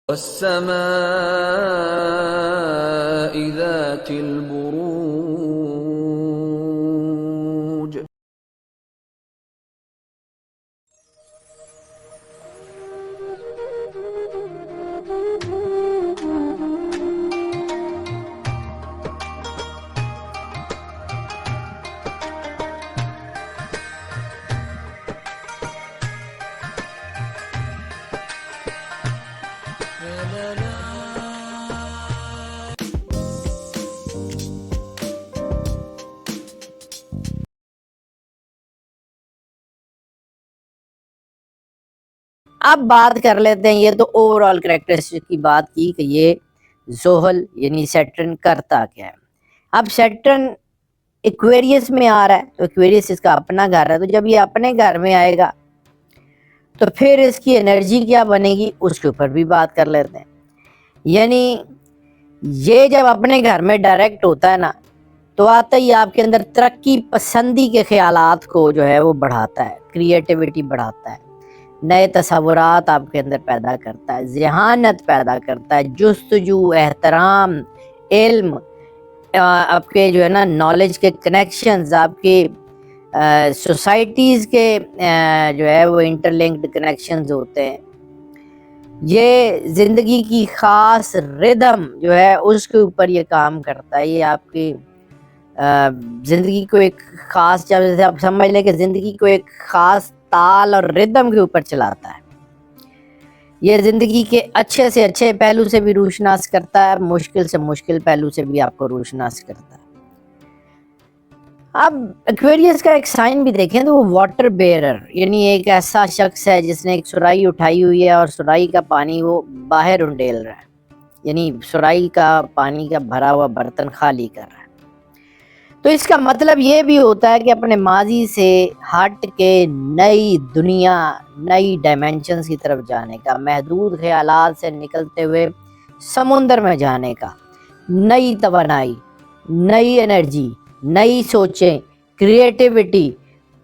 والسماء ذات البروج. اب بات کر لیتے ہیں، یہ تو اوورآل کریکٹرسٹک کی بات کی کہ یہ زحل یعنی سیٹرن کرتا کیا ہے۔ اب سیٹرن ایکویریس میں آ رہا ہے تو ایکویریس اس کا اپنا گھر ہے، تو جب یہ اپنے گھر میں آئے گا تو پھر اس کی انرجی کیا بنے گی اس کے اوپر بھی بات کر لیتے ہیں۔ یعنی یہ جب اپنے گھر میں ڈائریکٹ ہوتا ہے نا تو آتا ہی آپ کے اندر ترقی پسندی کے خیالات کو جو ہے وہ بڑھاتا ہے، کریٹیوٹی بڑھاتا ہے، نئے تصورات آپ کے اندر پیدا کرتا ہے، ذہانت پیدا کرتا ہے، جستجو، احترام، علم، آپ کے جو ہے نا نالج کے کنیکشنز، آپ کے سوسائٹیز کے جو ہے وہ انٹر لنکڈ کنیکشنز ہوتے ہیں۔ یہ زندگی کی خاص ردم جو ہے اس کے اوپر یہ کام کرتا ہے، یہ آپ کی زندگی کو ایک خاص، جیسے آپ سمجھ لیں کہ زندگی کو ایک خاص تال اور ردم کے اوپر چلاتا ہے۔ یہ زندگی کے اچھے سے اچھے پہلو سے بھی روشناس کرتا ہے، مشکل سے مشکل پہلو سے بھی آپ کو روشناس کرتا ہے۔ اب ایکویریس کا ایک سائن بھی دیکھیں تو وہ واٹر بیئرر، یعنی ایک ایسا شخص ہے جس نے ایک سرائی اٹھائی ہوئی ہے اور سرائی کا پانی وہ باہر انڈیل رہا ہے، یعنی سرائی کا پانی کا بھرا ہوا برتن خالی کر رہا ہے۔ تو اس کا مطلب یہ بھی ہوتا ہے کہ اپنے ماضی سے ہٹ کے نئی دنیا، نئی ڈائمینشنز کی طرف جانے کا، محدود خیالات سے نکلتے ہوئے سمندر میں جانے کا، نئی توانائی، نئی انرجی، نئی سوچیں، کریٹیوٹی،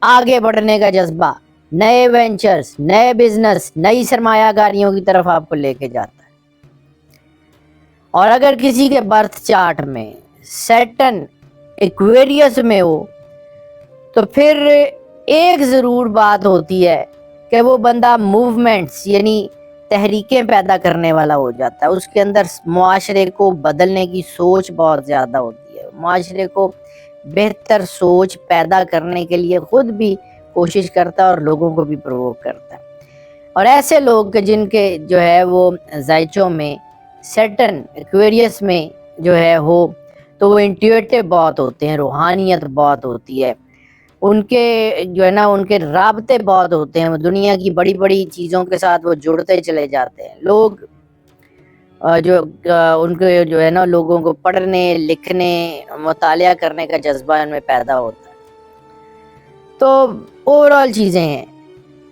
آگے بڑھنے کا جذبہ، نئے وینچرز، نئے بزنس، نئی سرمایہ کاریوں کی طرف آپ کو لے کے جاتا ہے۔ اور اگر کسی کے برتھ چارٹ میں سیٹرن ایکویریس میں ہو تو پھر ایک ضرور بات ہوتی ہے کہ وہ بندہ موومنٹس یعنی تحریکیں پیدا کرنے والا ہو جاتا ہے، اس کے اندر معاشرے کو بدلنے کی سوچ بہت زیادہ ہوتی ہے، معاشرے کو بہتر سوچ پیدا کرنے کے لیے خود بھی کوشش کرتا ہے اور لوگوں کو بھی پرووک کرتا ہے۔ اور ایسے لوگ جن کے جو ہے وہ ذائچوں میں سیٹرن ایکویریس میں جو ہے ہو تو وہ انٹیویٹو بہت ہوتے ہیں، روحانیت بہت ہوتی ہے، ان کے جو ہے نا ان کے رابطے بہت ہوتے ہیں، دنیا کی بڑی بڑی چیزوں کے ساتھ وہ جڑتے چلے جاتے ہیں۔ لوگ جو ان کے جو ہے نا لوگوں کو پڑھنے، لکھنے، مطالعہ کرنے کا جذبہ ان میں پیدا ہوتا ہے۔ تو اوورآل چیزیں ہیں۔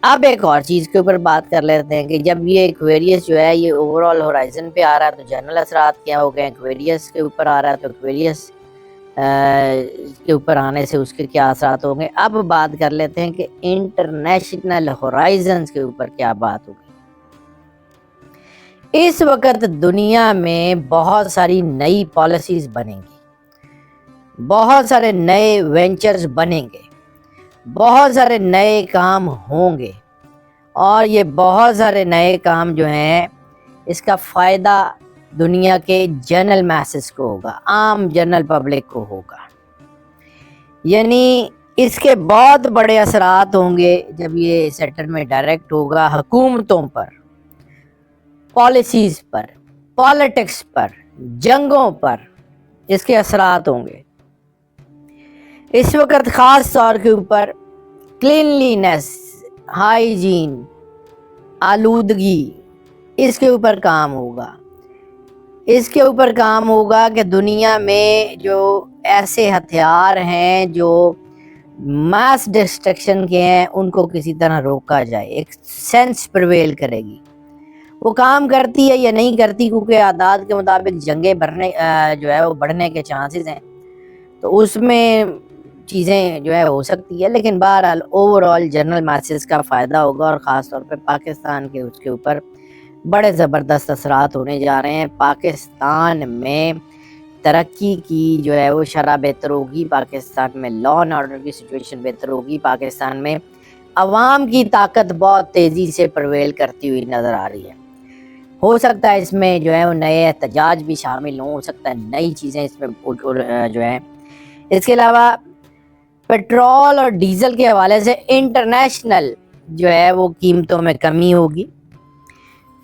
اب ایک اور چیز کے اوپر بات کر لیتے ہیں کہ جب یہ ایکویریس جو ہے یہ اوورآل ہورائزن پہ آ رہا ہے تو جنرل اثرات کیا ہو گئے، ایکویریس کے اوپر آ رہا ہے تو ایکویریس کے اوپر آنے سے اس کے کیا اثرات ہوں گے۔ اب بات کر لیتے ہیں کہ انٹرنیشنل ہورائزنز کے اوپر کیا بات ہوگی۔ اس وقت دنیا میں بہت ساری نئی پالیسیز بنیں گی، بہت سارے نئے وینچرز بنیں گے، بہت سارے نئے کام ہوں گے، اور یہ بہت سارے نئے کام جو ہیں اس کا فائدہ دنیا کے جنرل میسز کو ہوگا، عام جنرل پبلک کو ہوگا۔ یعنی اس کے بہت بڑے اثرات ہوں گے جب یہ سیٹرن میں ڈائریکٹ ہوگا، حکومتوں پر، پالیسیز پر، پالیٹکس پر، جنگوں پر اس کے اثرات ہوں گے۔ اس وقت خاص طور کے اوپر کلینلینس، ہائیجین، آلودگی، اس کے اوپر کام ہوگا۔ اس کے اوپر کام ہوگا کہ دنیا میں جو ایسے ہتھیار ہیں جو ماس ڈسٹرکشن کے ہیں ان کو کسی طرح روکا جائے، ایک سینس پرویل کرے گی۔ وہ کام کرتی ہے یا نہیں کرتی کیونکہ اعداد کے مطابق جنگیں جو ہے وہ بڑھنے کے چانسز ہیں، تو اس میں چیزیں جو ہے ہو سکتی ہے، لیکن بہرحال اوورآل جنرل میسز کا فائدہ ہوگا، اور خاص طور پہ پاکستان کے اس کے اوپر بڑے زبردست اثرات ہونے جا رہے ہیں. پاکستان میں ترقی کی جو ہے وہ شرح بہتر ہوگی، پاکستان میں لا اینڈ آرڈر کی سچویشن بہتر ہوگی، پاکستان میں عوام کی طاقت بہت تیزی سے پرویل کرتی ہوئی نظر آ رہی ہے. ہو سکتا ہے اس میں جو ہے وہ نئے احتجاج بھی شامل ہوں، ہو سکتا ہے نئی چیزیں اس میں جو ہیں. اس کے علاوہ پیٹرول اور ڈیزل کے حوالے سے انٹرنیشنل جو ہے وہ قیمتوں میں کمی ہوگی.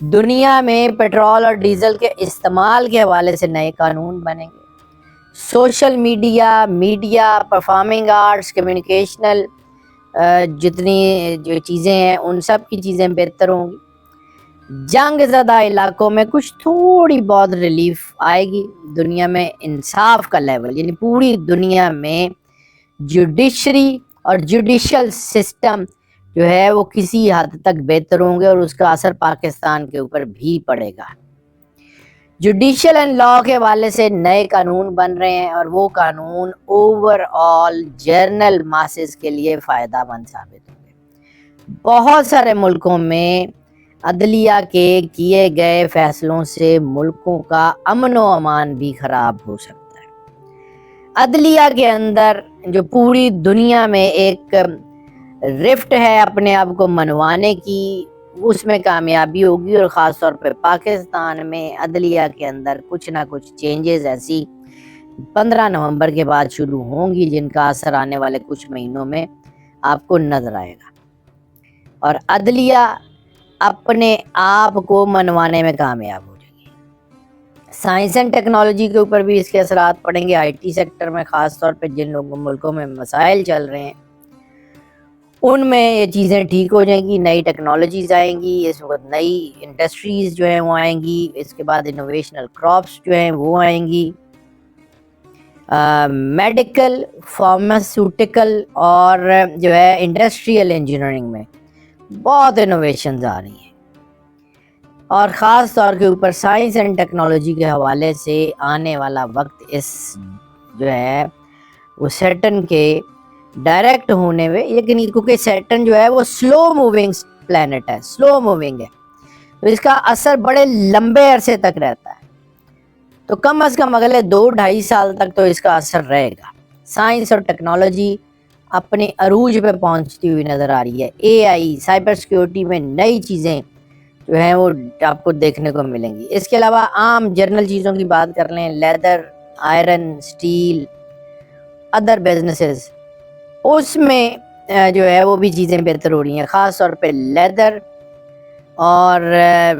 دنیا میں پیٹرول اور ڈیزل کے استعمال کے حوالے سے نئے قانون بنیں گے. سوشل میڈیا، پرفارمنگ آرٹس، کمیونیکیشنل جتنی جو چیزیں ہیں ان سب کی چیزیں بہتر ہوں گی. جنگ زدہ علاقوں میں کچھ تھوڑی بہت ریلیف آئے گی. دنیا میں انصاف کا لیول، یعنی پوری دنیا میں جوڈیشری اور جوڈیشل سسٹم جو ہے وہ کسی حد تک بہتر ہوں گے اور اس کا اثر پاکستان کے اوپر بھی پڑے گا. جوڈیشل اینڈ لا کے حوالے سے نئے قانون بن رہے ہیں اور وہ قانون اوور آل جنرل ماسز کے لیے فائدہ مند ثابت ہوں گے. بہت سارے ملکوں میں عدلیہ کے کیے گئے فیصلوں سے ملکوں کا امن و امان بھی خراب ہو سکتا ہے. عدلیہ کے اندر جو پوری دنیا میں ایک رفٹ ہے اپنے آپ کو منوانے کی، اس میں کامیابی ہوگی اور خاص طور پہ پاکستان میں عدلیہ کے اندر کچھ نہ کچھ چینجز ایسی 15 نومبر کے بعد شروع ہوں گی جن کا اثر آنے والے کچھ مہینوں میں آپ کو نظر آئے گا اور عدلیہ اپنے آپ کو منوانے میں کامیاب ہو جائے گی. سائنس اینڈ ٹیکنالوجی کے اوپر بھی اس کے اثرات پڑیں گے. آئی ٹی سیکٹر میں خاص طور پہ جن ملکوں میں مسائل چل رہے ہیں ان میں یہ چیزیں ٹھیک ہو جائیں گی. نئی ٹیکنالوجیز آئیں گی، اس وقت نئی انڈسٹریز جو ہیں وہ آئیں گی. اس کے بعد انوویشنل کراپس جو ہیں وہ آئیں گی. میڈیکل، فارماسیوٹیکل اور جو ہے انڈسٹریل انجینئرنگ میں بہت انوویشنز آ رہی ہیں اور خاص طور کے اوپر سائنس اینڈ ٹیکنالوجی کے حوالے سے آنے والا وقت اس جو ہے وہ سیٹرن کے ڈائریکٹ ہونے میں، لیکن کیونکہ سیٹرن جو ہے وہ سلو موونگ پلینٹ ہے، سلو موونگ ہے، تو اس کا اثر بڑے لمبے عرصے تک رہتا ہے. تو کم از کم اگلے 2-2.5 سال تک تو اس کا اثر رہے گا. سائنس اور ٹیکنالوجی اپنے عروج پہ پہنچتی ہوئی نظر آ رہی ہے. اے آئی، سائبر سیکیورٹی میں نئی چیزیں جو ہیں وہ آپ کو دیکھنے کو ملیں گی. اس کے علاوہ عام جنرل چیزوں کی بات کر لیں، leather, iron, steel, other businesses, اس میں جو ہے وہ بھی چیزیں بہتر ہو رہی ہیں. خاص طور پہ لیدر اور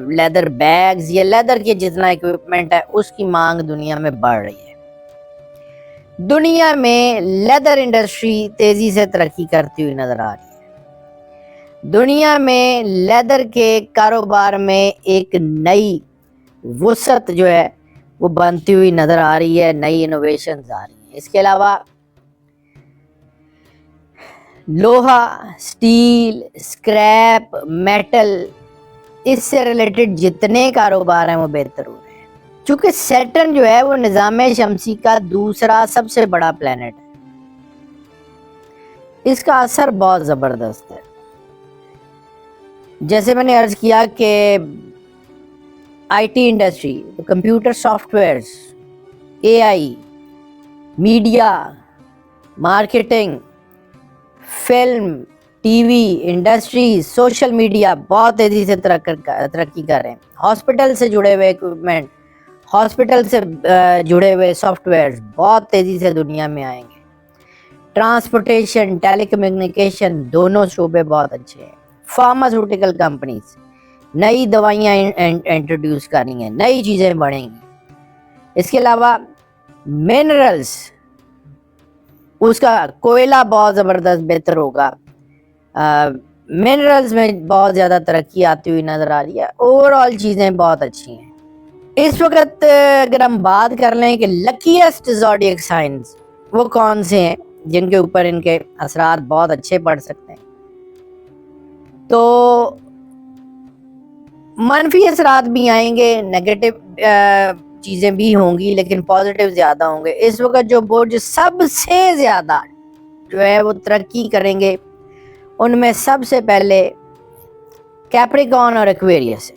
لیدر بیگز یا لیدر کے جتنا ایکوپمنٹ ہے اس کی مانگ دنیا میں بڑھ رہی ہے. دنیا میں لیدر انڈسٹری تیزی سے ترقی کرتی ہوئی نظر آ رہی ہے. دنیا میں لیدر کے کاروبار میں ایک نئی وسعت جو ہے وہ بنتی ہوئی نظر آ رہی ہے، نئی انوویشنز آ رہی ہیں. اس کے علاوہ لوہا، سٹیل، سکریپ، میٹل، اس سے ریلیٹڈ جتنے کاروبار ہیں وہ بہتر ہو رہے ہیں. چونکہ سیٹرن جو ہے وہ نظام شمسی کا دوسرا سب سے بڑا پلینٹ ہے، اس کا اثر بہت زبردست ہے. جیسے میں نے عرض کیا کہ I T industry, computer software, A I, media, marketing, film, T V industries, social media بہت تیزی سے ترقی کر رہے ہیں. ہاسپٹل سے جڑے ہوئے ایکوپمنٹ، ہاسپٹل سے جڑے ہوئے سافٹ ویئرز بہت تیزی سے دنیا میں آئیں گے. ٹرانسپورٹیشن، ٹیلی کمیونیکیشن، دونوں شعبے بہت اچھے ہیں. فارماسیوٹیکل کمپنیز نئی دوائیاں انٹروڈیوس کر رہی ہیں، نئی چیزیں بڑھیں گی. اس کے علاوہ منرلز، اس کا کوئلہ بہت زبردست بہتر ہوگا. منرلز میں بہت زیادہ ترقی آتی ہوئی نظر آ رہی ہے. اوور آل چیزیں بہت اچھی ہیں. اس وقت اگر ہم بات کر لیں کہ لکیسٹ زوڈیک سائنز وہ کون سے ہیں جن کے اوپر ان کے اثرات بہت اچھے پڑ سکتے ہیں، تو منفی اثرات بھی آئیں گے، نیگیٹو چیزیں بھی ہوں گی، لیکن پازیٹیو زیادہ ہوں گے. اس وقت جو برج سب سے زیادہ جو ہے وہ ترقی کریں گے ان میں سب سے پہلے کیپریکارن اور ایکویریس ہے.